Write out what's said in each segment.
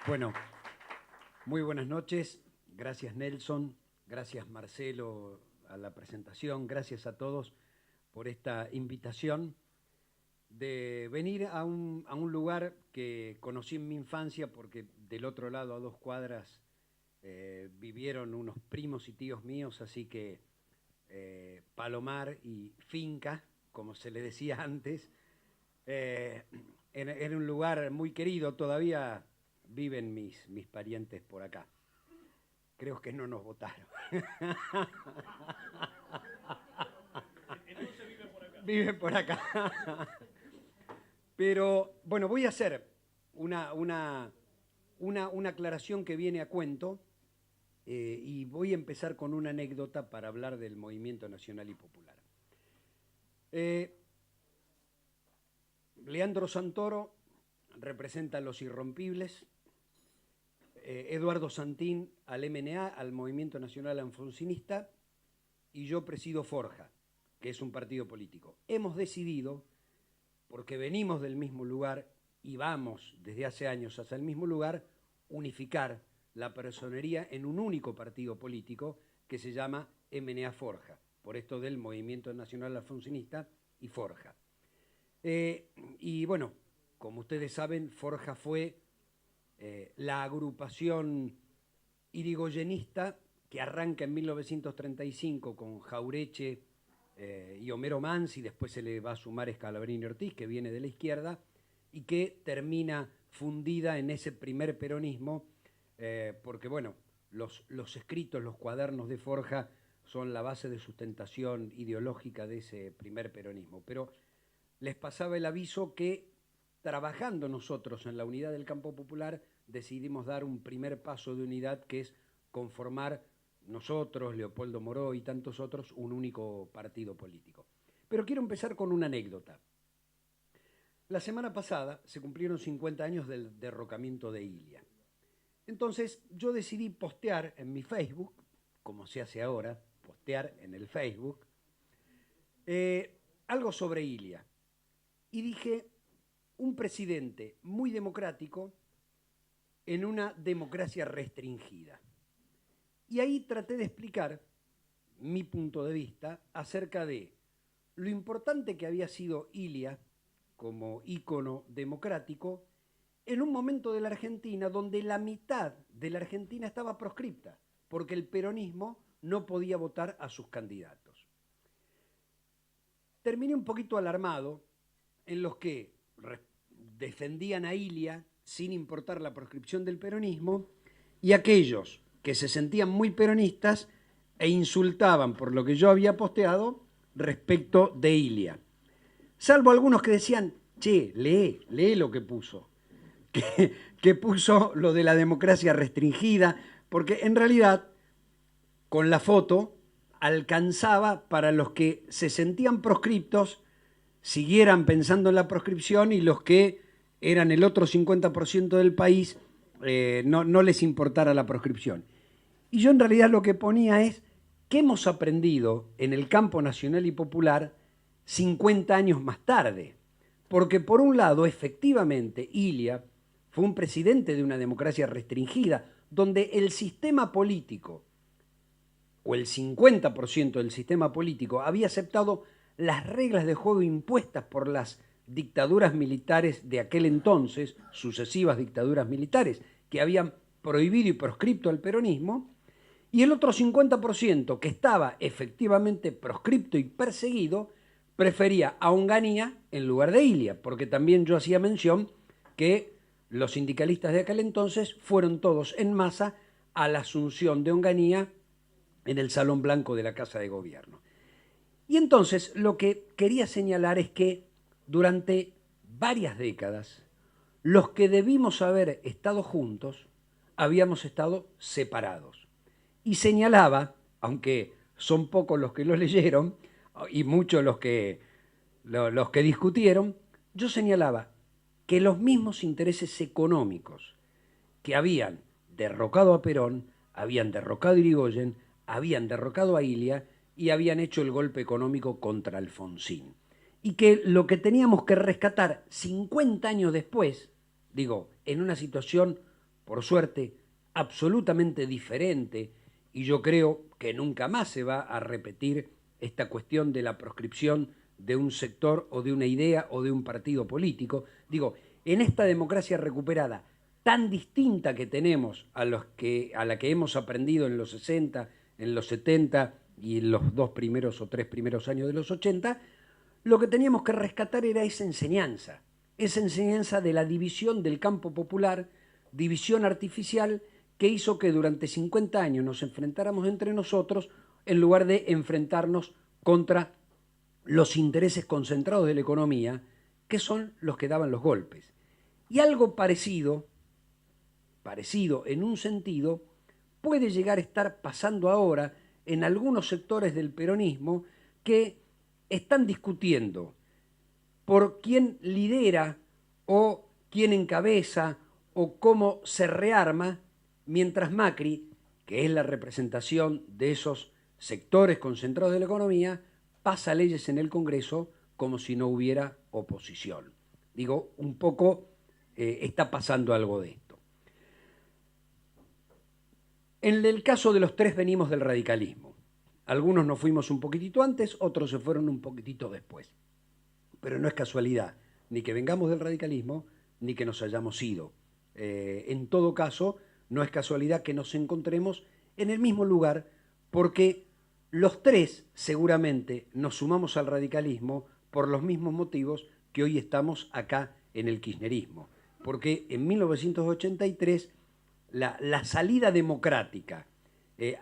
Bueno, muy buenas noches. Gracias Nelson, gracias Marcelo a la presentación, gracias a todos por esta invitación de venir a un lugar que conocí en mi infancia porque del otro lado, a 2 cuadras, vivieron unos primos y tíos míos, así que Palomar y Finca, como se le decía antes, eh, era un lugar muy querido, todavía viven mis parientes por acá. Creo que no nos votaron. Entonces vive por acá. Viven por acá. Pero bueno, voy a hacer una aclaración que viene a cuento y voy a empezar con una anécdota para hablar del movimiento nacional y popular. Eh, Leandro Santoro representa a los irrompibles, Eduardo Santín al MNA, al Movimiento Nacional Alfonsinista, y yo presido Forja, que es un partido político. Hemos decidido, porque venimos del mismo lugar y vamos desde hace años hacia el mismo lugar, unificar la personería en un único partido político que se llama MNA Forja, por esto del Movimiento Nacional Alfonsinista y Forja. Y bueno, como ustedes saben, Forja fue la agrupación irigoyenista que arranca en 1935 con Jaureche y Homero Mansi, después se le va a sumar Scalabrini Ortiz, que viene de la izquierda, y que termina fundida en ese primer peronismo, porque bueno, los escritos, los cuadernos de Forja son la base de sustentación ideológica de ese primer peronismo. Pero les pasaba el aviso que trabajando nosotros en la unidad del campo popular decidimos dar un primer paso de unidad, que es conformar nosotros, Leopoldo Moró y tantos otros, un único partido político. Pero quiero empezar con una anécdota. La semana pasada se cumplieron 50 años del derrocamiento de Ilia. Entonces yo decidí postear en mi Facebook, como se hace ahora, postear en el Facebook, algo sobre Ilia. Y dije, un presidente muy democrático en una democracia restringida. Y ahí traté de explicar mi punto de vista acerca de lo importante que había sido Ilia como ícono democrático en un momento de la Argentina donde la mitad de la Argentina estaba proscripta, porque el peronismo no podía votar a sus candidatos. Terminé un poquito alarmado en los que defendían a Ilia sin importar la proscripción del peronismo, y aquellos que se sentían muy peronistas e insultaban por lo que yo había posteado respecto de Ilia. Salvo algunos que decían, che, lee lo que puso. Que puso lo de la democracia restringida, porque en realidad con la foto alcanzaba para los que se sentían proscriptos, siguieran pensando en la proscripción, y los que eran el otro 50% del país no les importara la proscripción. Y yo en realidad lo que ponía es qué hemos aprendido en el campo nacional y popular 50 años más tarde. Porque por un lado, efectivamente, Ilia fue un presidente de una democracia restringida, donde el sistema político, o el 50% del sistema político, había aceptado las reglas de juego impuestas por las dictaduras militares de aquel entonces, sucesivas dictaduras militares, que habían prohibido y proscripto al peronismo, y el otro 50%, que estaba efectivamente proscripto y perseguido, prefería a Onganía en lugar de Ilia, porque también yo hacía mención que los sindicalistas de aquel entonces fueron todos en masa a la asunción de Onganía en el Salón Blanco de la Casa de Gobierno. Y entonces lo que quería señalar es que durante varias décadas los que debimos haber estado juntos habíamos estado separados. Y señalaba, aunque son pocos los que lo leyeron y muchos los que discutieron, yo señalaba que los mismos intereses económicos que habían derrocado a Perón, habían derrocado a Irigoyen, habían derrocado a Ilia y habían hecho el golpe económico contra Alfonsín. Y que lo que teníamos que rescatar 50 años después, digo, en una situación por suerte, absolutamente diferente, y yo creo que nunca más se va a repetir esta cuestión de la proscripción de un sector o de una idea o de un partido político. Digo, en esta democracia recuperada tan distinta que tenemos a la que hemos aprendido en los 60, en los 70 y en los 2 primeros o 3 primeros años de los 80, lo que teníamos que rescatar era esa enseñanza de la división del campo popular, división artificial que hizo que durante 50 años nos enfrentáramos entre nosotros en lugar de enfrentarnos contra los intereses concentrados de la economía, que son los que daban los golpes. Y algo parecido en un sentido, puede llegar a estar pasando ahora en algunos sectores del peronismo que están discutiendo por quién lidera o quién encabeza o cómo se rearma, mientras Macri, que es la representación de esos sectores concentrados de la economía, pasa leyes en el Congreso como si no hubiera oposición. Digo, un poco está pasando algo de esto. En el caso de los tres venimos del radicalismo. Algunos nos fuimos un poquitito antes, otros se fueron un poquitito después. Pero no es casualidad ni que vengamos del radicalismo ni que nos hayamos ido. En todo caso, no es casualidad que nos encontremos en el mismo lugar, porque los tres seguramente nos sumamos al radicalismo por los mismos motivos que hoy estamos acá en el kirchnerismo. Porque en 1983 la salida democrática,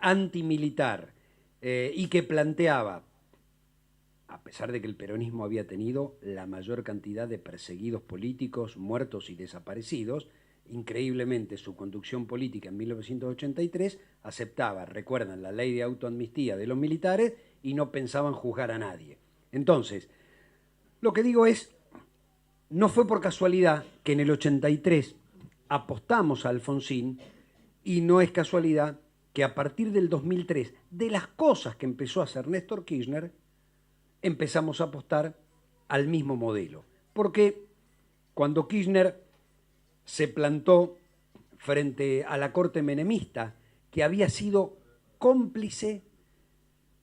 antimilitar, y que planteaba, a pesar de que el peronismo había tenido la mayor cantidad de perseguidos políticos, muertos y desaparecidos, increíblemente su conducción política en 1983 aceptaba, recuerdan, la ley de autoamnistía de los militares y no pensaban juzgar a nadie. Entonces, lo que digo es, no fue por casualidad que en el 83 apostamos a Alfonsín, y no es casualidad que a partir del 2003, de las cosas que empezó a hacer Néstor Kirchner, empezamos a apostar al mismo modelo. Porque cuando Kirchner se plantó frente a la corte menemista, que había sido cómplice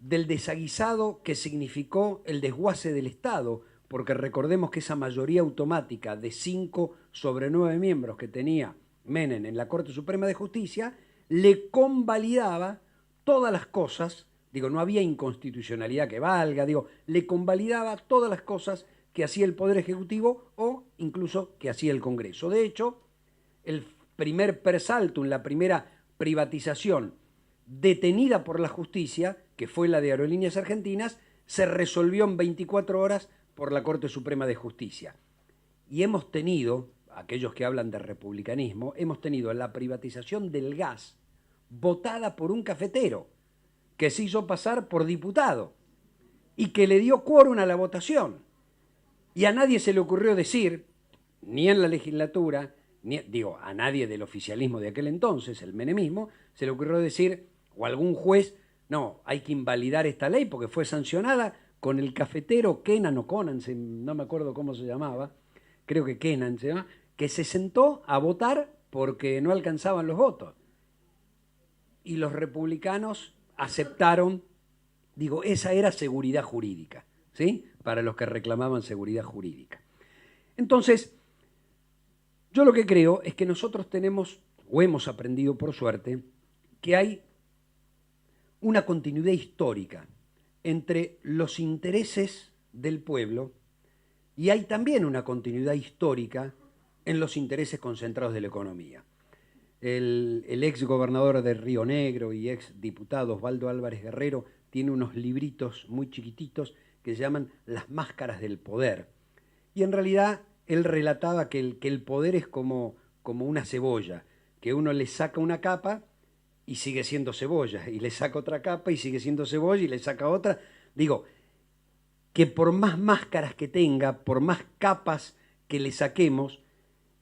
del desaguisado que significó el desguace del Estado, porque recordemos que esa mayoría automática de 5 sobre 9 miembros que tenía Menem en la Corte Suprema de Justicia le convalidaba todas las cosas, digo, no había inconstitucionalidad que valga, digo, le convalidaba todas las cosas que hacía el Poder Ejecutivo o incluso que hacía el Congreso. De hecho, el primer persaltum, la primera privatización detenida por la justicia, que fue la de Aerolíneas Argentinas, se resolvió en 24 horas por la Corte Suprema de Justicia. Y hemos tenido, aquellos que hablan de republicanismo, hemos tenido la privatización del gas votada por un cafetero que se hizo pasar por diputado y que le dio quórum a la votación. Y a nadie se le ocurrió decir, ni en la legislatura, digo, a nadie del oficialismo de aquel entonces, el menemismo, se le ocurrió decir, o algún juez, no, hay que invalidar esta ley porque fue sancionada con el cafetero Kenan o Conan, no me acuerdo cómo se llamaba, creo que Kenan se llama, que se sentó a votar porque no alcanzaban los votos. Y los republicanos aceptaron, digo, esa era seguridad jurídica, ¿sí? Para los que reclamaban seguridad jurídica. Entonces, yo lo que creo es que nosotros tenemos, o hemos aprendido por suerte, que hay una continuidad histórica entre los intereses del pueblo y hay también una continuidad histórica en los intereses concentrados de la economía. El ex gobernador de Río Negro y ex diputado Osvaldo Álvarez Guerrero tiene unos libritos muy chiquititos que se llaman Las máscaras del poder. Y en realidad él relataba que el poder es como una cebolla, que uno le saca una capa y sigue siendo cebolla, y le saca otra capa y sigue siendo cebolla y le saca otra. Digo, que por más máscaras que tenga, por más capas que le saquemos,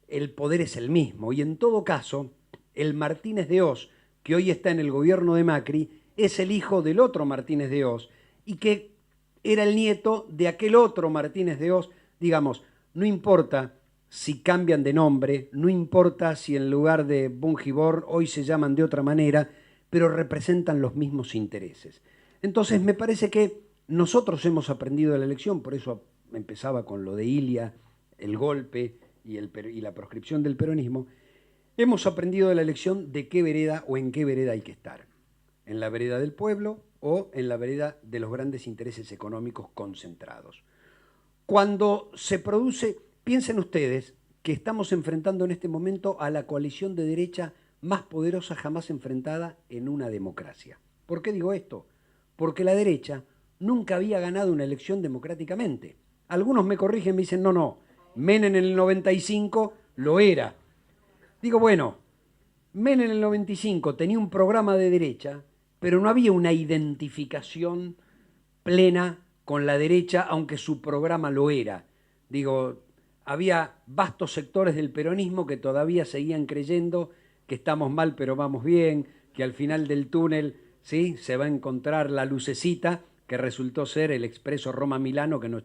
el poder es el mismo. Y en todo caso, el Martínez de Oz, que hoy está en el gobierno de Macri, es el hijo del otro Martínez de Oz, y que era el nieto de aquel otro Martínez de Oz. Digamos, no importa si cambian de nombre, no importa si en lugar de Bungibor hoy se llaman de otra manera, pero representan los mismos intereses. Entonces me parece que nosotros hemos aprendido de la elección, por eso empezaba con lo de Ilia, el golpe y la proscripción del peronismo, hemos aprendido de la elección de qué vereda o en qué vereda hay que estar. En la vereda del pueblo o en la vereda de los grandes intereses económicos concentrados. Cuando se produce, piensen ustedes que estamos enfrentando en este momento a la coalición de derecha más poderosa jamás enfrentada en una democracia. ¿Por qué digo esto? Porque la derecha nunca había ganado una elección democráticamente. Algunos me corrigen, me dicen, no, Menem en el 95 lo era. Digo, bueno, Menem en el 95 tenía un programa de derecha, pero no había una identificación plena con la derecha, aunque su programa lo era. Digo, había vastos sectores del peronismo que todavía seguían creyendo que estamos mal pero vamos bien, que al final del túnel, ¿sí?, se va a encontrar la lucecita, que resultó ser el expreso Roma-Milano que nos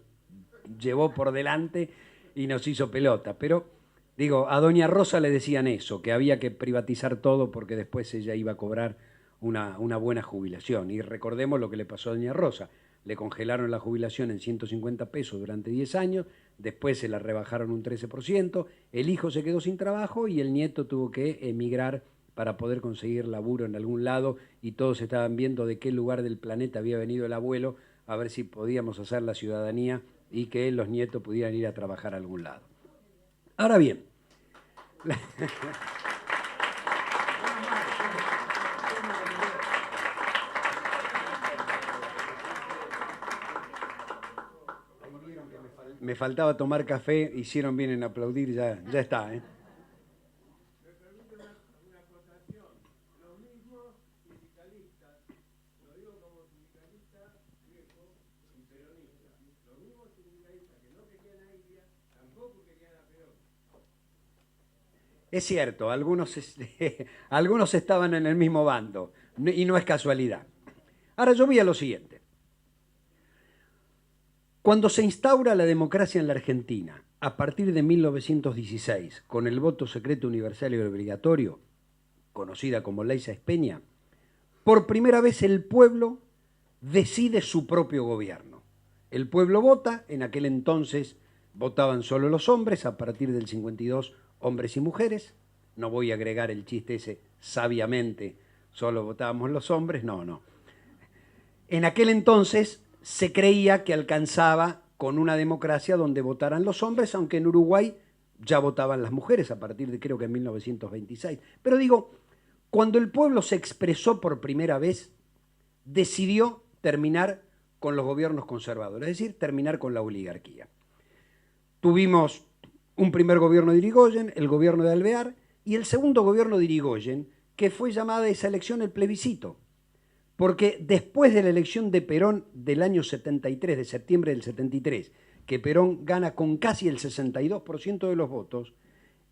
llevó por delante y nos hizo pelota. Pero, digo, a doña Rosa le decían eso, que había que privatizar todo porque después ella iba a cobrar una buena jubilación. Y recordemos lo que le pasó a doña Rosa. Le congelaron la jubilación en 150 pesos durante 10 años, después se la rebajaron un 13%, el hijo se quedó sin trabajo y el nieto tuvo que emigrar para poder conseguir laburo en algún lado, y todos estaban viendo de qué lugar del planeta había venido el abuelo, a ver si podíamos hacer la ciudadanía y que los nietos pudieran ir a trabajar a algún lado. Ahora bien, me faltaba tomar café, hicieron bien en aplaudir, ya está, ¿eh? Me permite una acotación. Los mismos sindicalistas, lo digo como sindicalista viejo y peronista, los mismos sindicalistas que no querían a Ilia, tampoco querían a Perón. Es cierto, algunos estaban en el mismo bando, y no es casualidad. Ahora yo voy a lo siguiente. Cuando se instaura la democracia en la Argentina, a partir de 1916, con el voto secreto universal y obligatorio, conocida como Ley Sáenz-Peña, por primera vez el pueblo decide su propio gobierno. El pueblo vota, en aquel entonces votaban solo los hombres, a partir del 52 hombres y mujeres. No voy a agregar el chiste ese, sabiamente, solo votábamos los hombres, no. En aquel entonces se creía que alcanzaba con una democracia donde votaran los hombres, aunque en Uruguay ya votaban las mujeres a partir de creo que 1926. Pero digo, cuando el pueblo se expresó por primera vez, decidió terminar con los gobiernos conservadores, es decir, terminar con la oligarquía. Tuvimos un primer gobierno de Irigoyen, el gobierno de Alvear, y el segundo gobierno de Irigoyen, que fue llamada esa elección el plebiscito. Porque después de la elección de Perón del año 73, de septiembre del 73, que Perón gana con casi el 62% de los votos,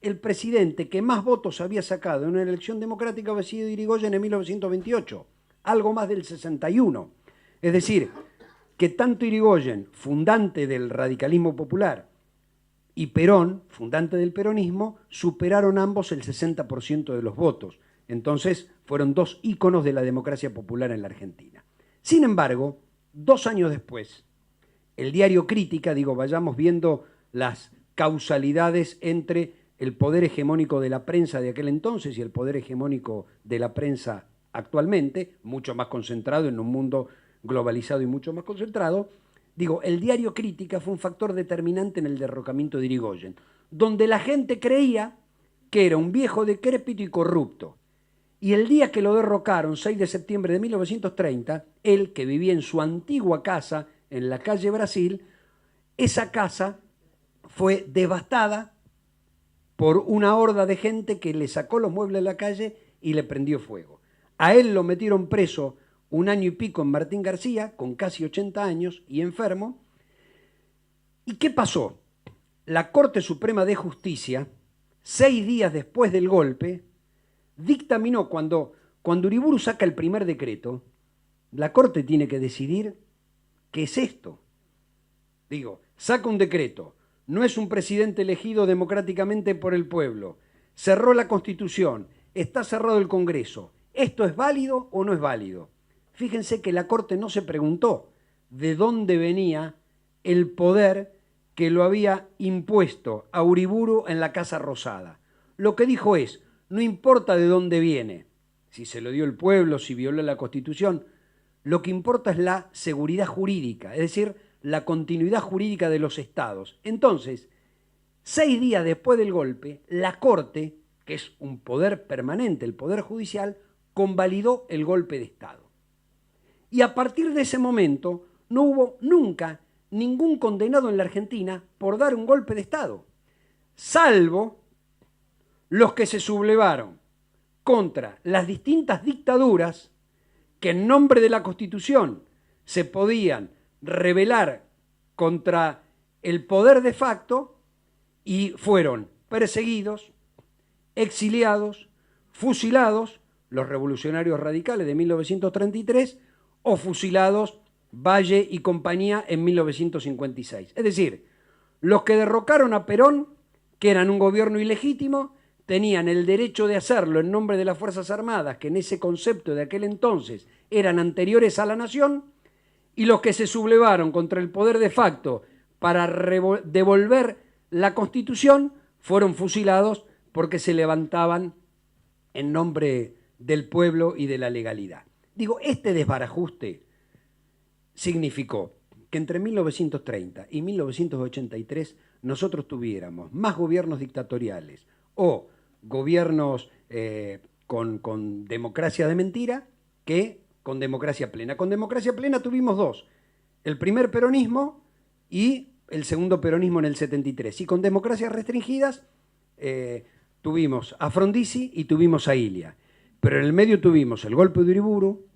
el presidente que más votos había sacado en una elección democrática había sido Irigoyen en 1928, algo más del 61%. Es decir, que tanto Irigoyen, fundante del radicalismo popular, y Perón, fundante del peronismo, superaron ambos el 60% de los votos. Entonces fueron dos íconos de la democracia popular en la Argentina. Sin embargo, 2 años después, el diario Crítica, vayamos viendo las causalidades entre el poder hegemónico de la prensa de aquel entonces y el poder hegemónico de la prensa actualmente, mucho más concentrado en un mundo globalizado y mucho más concentrado. El diario Crítica fue un factor determinante en el derrocamiento de Irigoyen, donde la gente creía que era un viejo decrépito y corrupto. Y el día que lo derrocaron, 6 de septiembre de 1930, él, que vivía en su antigua casa en la calle Brasil, esa casa fue devastada por una horda de gente que le sacó los muebles de la calle y le prendió fuego. A él lo metieron preso 1 año y pico en Martín García, con casi 80 años y enfermo. ¿Y qué pasó? La Corte Suprema de Justicia, 6 días después del golpe, dictaminó, cuando Uriburu saca el primer decreto, la Corte tiene que decidir qué es esto. Saca un decreto no es un presidente elegido democráticamente por el pueblo, cerró la Constitución, está cerrado el Congreso, ¿esto es válido o no es válido? Fíjense que la Corte no se preguntó de dónde venía el poder que lo había impuesto a Uriburu en la Casa Rosada. Lo que dijo es, no importa de dónde viene, si se lo dio el pueblo, si violó la Constitución, lo que importa es la seguridad jurídica, es decir, la continuidad jurídica de los estados. Entonces, 6 días después del golpe, la Corte, que es un poder permanente, el Poder Judicial, convalidó el golpe de Estado. Y a partir de ese momento no hubo nunca ningún condenado en la Argentina por dar un golpe de Estado, salvo los que se sublevaron contra las distintas dictaduras que en nombre de la Constitución se podían rebelar contra el poder de facto y fueron perseguidos, exiliados, fusilados, los revolucionarios radicales de 1933 o fusilados Valle y compañía en 1956. Es decir, los que derrocaron a Perón, que eran un gobierno ilegítimo, tenían el derecho de hacerlo en nombre de las Fuerzas Armadas, que en ese concepto de aquel entonces eran anteriores a la nación, y los que se sublevaron contra el poder de facto para devolver la Constitución fueron fusilados porque se levantaban en nombre del pueblo y de la legalidad. Digo, este desbarajuste significó que entre 1930 y 1983 nosotros tuviéramos más gobiernos dictatoriales o gobiernos con democracia de mentira que con democracia plena. Con democracia plena tuvimos dos, el primer peronismo y el segundo peronismo en el 73. Y con democracias restringidas tuvimos a Frondizi y tuvimos a Ilia. Pero en el medio tuvimos el golpe de Uriburu,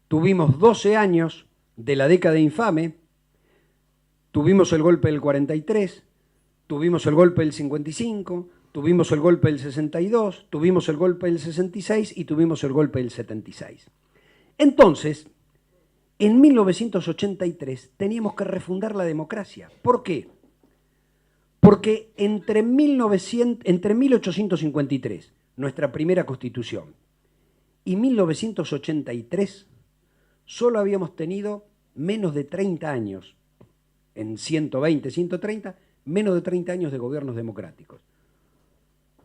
tuvimos 12 años de la década infame, tuvimos el golpe del 43, tuvimos el golpe del 55, tuvimos el golpe del 62, tuvimos el golpe del 66 y tuvimos el golpe del 76. Entonces, en 1983 teníamos que refundar la democracia. ¿Por qué? Porque entre 1853, nuestra primera constitución, y 1983, solo habíamos tenido menos de 30 años, en 120, 130, menos de 30 años de gobiernos democráticos.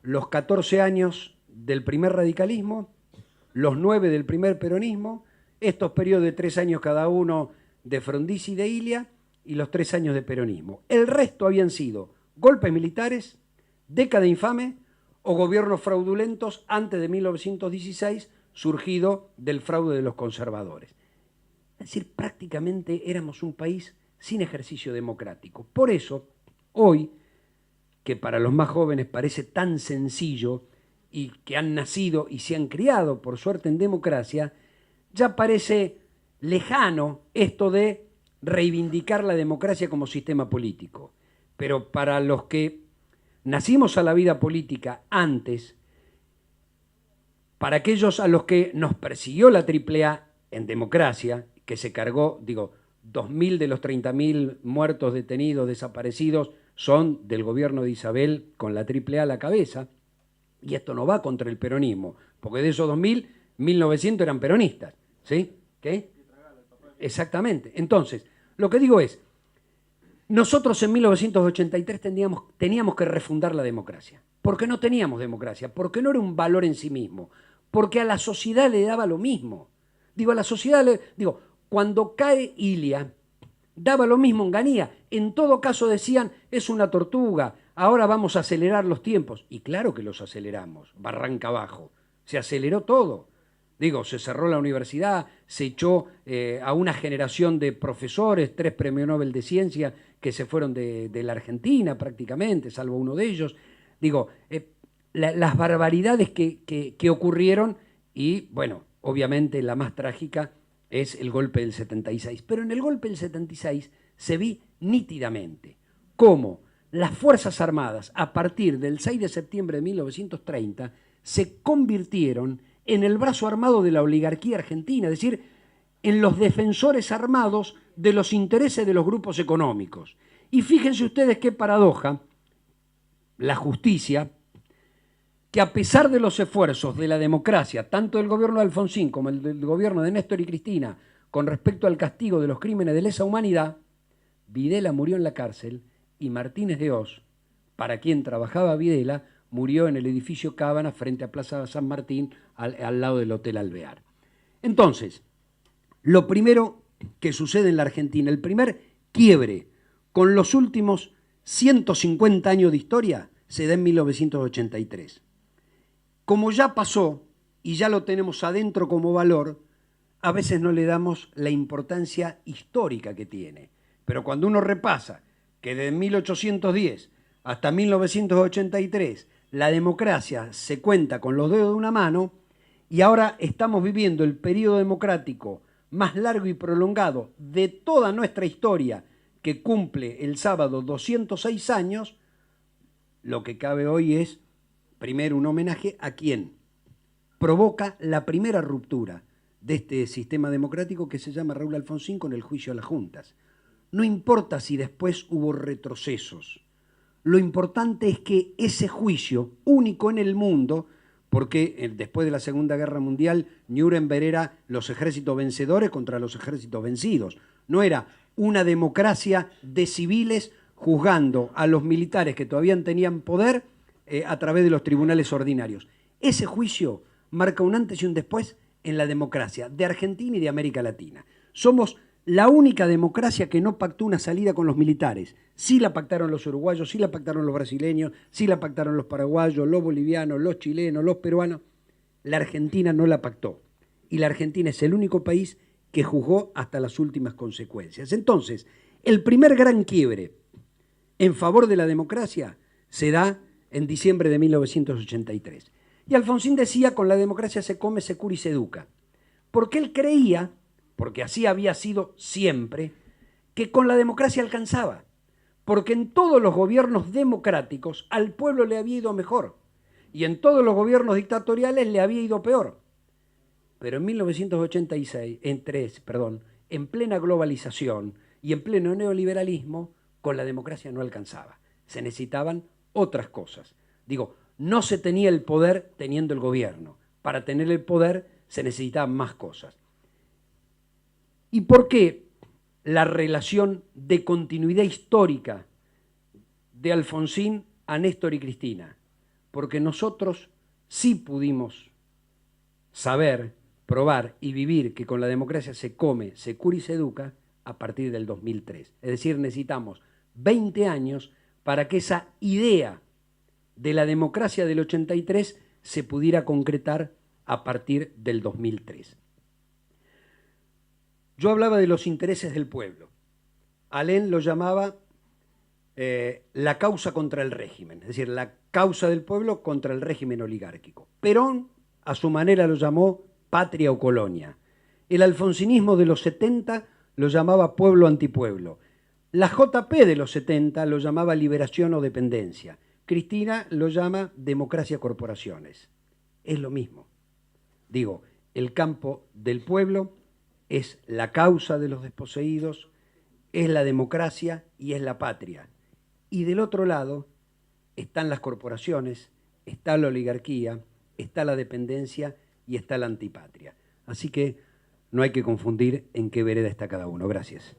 Los 14 años del primer radicalismo, los 9 del primer peronismo, estos periodos de 3 años cada uno de Frondizi y de Ilia, y los 3 años de peronismo. El resto habían sido golpes militares, década infame o gobiernos fraudulentos antes de 1916, surgido del fraude de los conservadores. Es decir, prácticamente éramos un país sin ejercicio democrático. Por eso, hoy, que para los más jóvenes parece tan sencillo y que han nacido y se han criado, por suerte, en democracia, ya parece lejano esto de reivindicar la democracia como sistema político. Pero para los que nacimos a la vida política antes, para aquellos a los que nos persiguió la AAA en democracia, que se cargó, 2.000 de los 30.000 muertos, detenidos, desaparecidos, son del gobierno de Isabel con la AAA a la cabeza, y esto no va contra el peronismo, porque de esos 2.000, 1.900 eran peronistas, ¿sí? ¿Qué? Exactamente. Entonces, lo que digo es, nosotros en 1983 teníamos que refundar la democracia, porque no teníamos democracia, porque no era un valor en sí mismo, porque a la sociedad le daba lo mismo. A la sociedad, cuando cae Ilia, daba lo mismo en Onganía. En todo caso decían, es una tortuga, ahora vamos a acelerar los tiempos. Y claro que los aceleramos, barranca abajo. Se aceleró todo. Se cerró la universidad, se echó a una generación de profesores, 3 premios Nobel de Ciencia que se fueron de la Argentina prácticamente, salvo uno de ellos. Las barbaridades que ocurrieron y, bueno, obviamente la más trágica es el golpe del 76. Pero en el golpe del 76 se vi nítidamente cómo las Fuerzas Armadas, a partir del 6 de septiembre de 1930, se convirtieron en el brazo armado de la oligarquía argentina, es decir, en los defensores armados de los intereses de los grupos económicos. Y fíjense ustedes qué paradoja, la justicia, que a pesar de los esfuerzos de la democracia, tanto del gobierno de Alfonsín como el del gobierno de Néstor y Cristina, con respecto al castigo de los crímenes de lesa humanidad, Videla murió en la cárcel y Martínez de Oz, para quien trabajaba Videla, murió en el edificio Cábana frente a Plaza San Martín, al lado del Hotel Alvear. Entonces, lo primero que sucede en la Argentina, el primer quiebre con los últimos 150 años de historia, se da en 1983. Como ya pasó y ya lo tenemos adentro como valor, a veces no le damos la importancia histórica que tiene. Pero cuando uno repasa que de 1810 hasta 1983 la democracia se cuenta con los dedos de una mano y ahora estamos viviendo el periodo democrático más largo y prolongado de toda nuestra historia, que cumple el sábado 206 años, lo que cabe hoy es, primero, un homenaje a quien provoca la primera ruptura de este sistema democrático, que se llama Raúl Alfonsín, con el juicio a las juntas. No importa si después hubo retrocesos, lo importante es que ese juicio, único en el mundo, porque después de la Segunda Guerra Mundial, Nuremberg era los ejércitos vencedores contra los ejércitos vencidos. No era una democracia de civiles juzgando a los militares que todavía tenían poder a través de los tribunales ordinarios. Ese juicio marca un antes y un después en la democracia de Argentina y de América Latina. Somos la única democracia que no pactó una salida con los militares. Sí la pactaron los uruguayos, sí la pactaron los brasileños, sí la pactaron los paraguayos, los bolivianos, los chilenos, los peruanos. La Argentina no la pactó. Y la Argentina es el único país que juzgó hasta las últimas consecuencias. Entonces, el primer gran quiebre en favor de la democracia se da en diciembre de 1983. Y Alfonsín decía, con la democracia se come, se cura y se educa. Porque él creía, porque así había sido siempre, que con la democracia alcanzaba. Porque en todos los gobiernos democráticos al pueblo le había ido mejor. Y en todos los gobiernos dictatoriales le había ido peor. Pero en 1983, en plena globalización y en pleno neoliberalismo, con la democracia no alcanzaba. Se necesitaban otras cosas. Digo, no se tenía el poder teniendo el gobierno. Para tener el poder se necesitaban más cosas. ¿Y por qué la relación de continuidad histórica de Alfonsín a Néstor y Cristina? Porque nosotros sí pudimos saber, probar y vivir que con la democracia se come, se cura y se educa a partir del 2003. Es decir, necesitamos 20 años para que esa idea de la democracia del 83 se pudiera concretar a partir del 2003. Yo hablaba de los intereses del pueblo. Alén lo llamaba la causa contra el régimen, es decir, la causa del pueblo contra el régimen oligárquico. Perón, a su manera, lo llamó patria o colonia. El alfonsinismo de los 70 lo llamaba pueblo antipueblo. La JP de los 70 lo llamaba liberación o dependencia. Cristina lo llama democracia corporaciones. Es lo mismo. Digo, el campo del pueblo es la causa de los desposeídos, es la democracia y es la patria. Y del otro lado están las corporaciones, está la oligarquía, está la dependencia y está la antipatria. Así que no hay que confundir en qué vereda está cada uno. Gracias.